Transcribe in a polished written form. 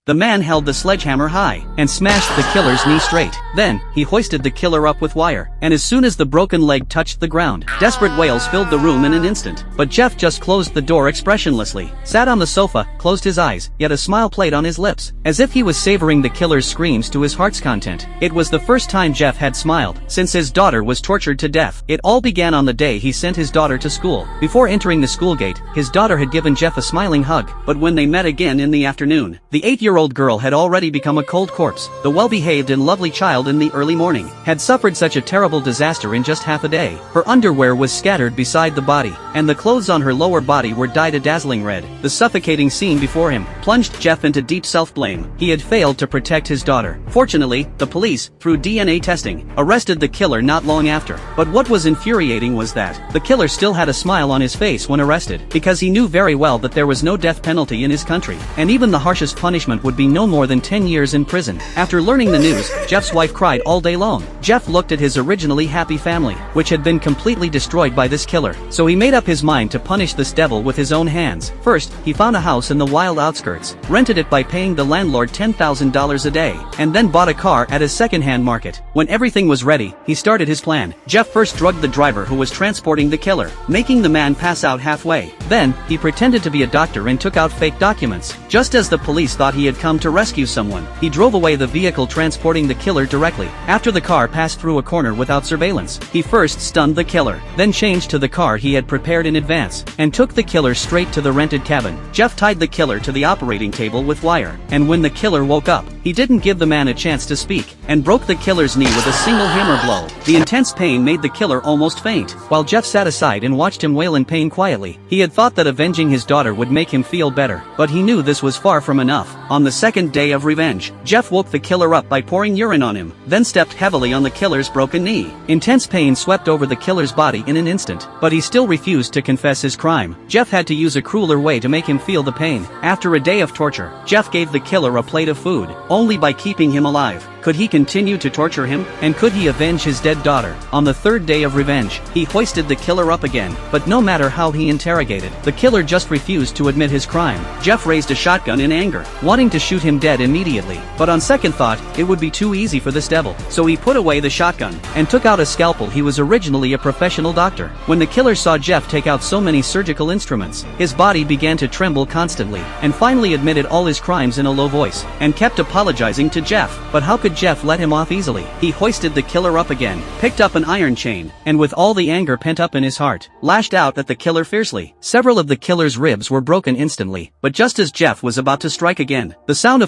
The man held the sledgehammer high and smashed the killer's knee straight. Then, he hoisted the killer up with wire, and as soon as the broken leg touched the ground, desperate wails filled the room in an instant. But Jeff just closed the door expressionlessly, sat on the sofa, closed his eyes, yet a smile played on his lips, as if he was savoring the killer's screams to his heart's content. It was the first time Jeff had smiled since his daughter was tortured to death. It all began on the day he sent his daughter to school. Before entering the school gate, his daughter had given Jeff a smiling hug, but when they met again in the afternoon, the 8-year-old girl had already become a cold corpse. The well-behaved and lovely child in the early morning had suffered such a terrible disaster in just half a day. Her underwear was scattered beside the body, and the clothes on her lower body were dyed a dazzling red. The suffocating scene before him plunged Jeff into deep self-blame. He had failed to protect his daughter. Fortunately, the police, through DNA testing, arrested the killer not long after. But what was infuriating was that the killer still had a smile on his face when arrested, because he knew very well that there was no death penalty in his country, and even the harshest punishment would be no more than 10 years in prison. After learning the news, Jeff's wife cried all day long. Jeff looked at his originally happy family, which had been completely destroyed by this killer, so he made up his mind to punish this devil with his own hands. First, he found a house in the wild outskirts, rented it by paying the landlord $10,000 a day, and then bought a car at a second-hand market. When everything was ready, he started his plan. Jeff first drugged the driver who was transporting the killer, making the man pass out halfway. Then, he pretended to be a doctor and took out fake documents. Just as the police thought he had come to rescue someone, he drove away the vehicle transporting the killer directly. After the car passed through a corner without surveillance, he first stunned the killer, then changed to the car he had prepared in advance, and took the killer straight to the rented cabin. Jeff tied the killer to the operating table with wire, and when the killer woke up, he didn't give the man a chance to speak, and broke the killer's knee with a single hammer blow. The intense pain made the killer almost faint. While Jeff sat aside and watched him wail in pain quietly, he had thought that avenging his daughter would make him feel better, but he knew this was far from enough. On the second day of revenge, Jeff woke the killer up by pouring urine on him, then stepped heavily on the killer's broken knee. Intense pain swept over the killer's body in an instant, but he still refused to confess his crime. Jeff had to use a crueler way to make him feel the pain. After a day of torture, Jeff gave the killer a plate of food, only by keeping him alive could he continue to torture him, and could he avenge his dead daughter. On the third day of revenge, he hoisted the killer up again, but no matter how he interrogated, the killer just refused to admit his crime. Jeff raised a shotgun in anger, wanting to shoot him dead immediately, but on second thought, it would be too easy for this devil, so he put away the shotgun, and took out a scalpel. He was originally a professional doctor. When the killer saw Jeff take out so many surgical instruments, his body began to tremble constantly, and finally admitted all his crimes in a low voice, and kept apologizing to Jeff. But how could Jeff let him off easily? He hoisted the killer up again, picked up an iron chain, and with all the anger pent up in his heart, lashed out at the killer fiercely. Several of the killer's ribs were broken instantly, but just as Jeff was about to strike again, the sound of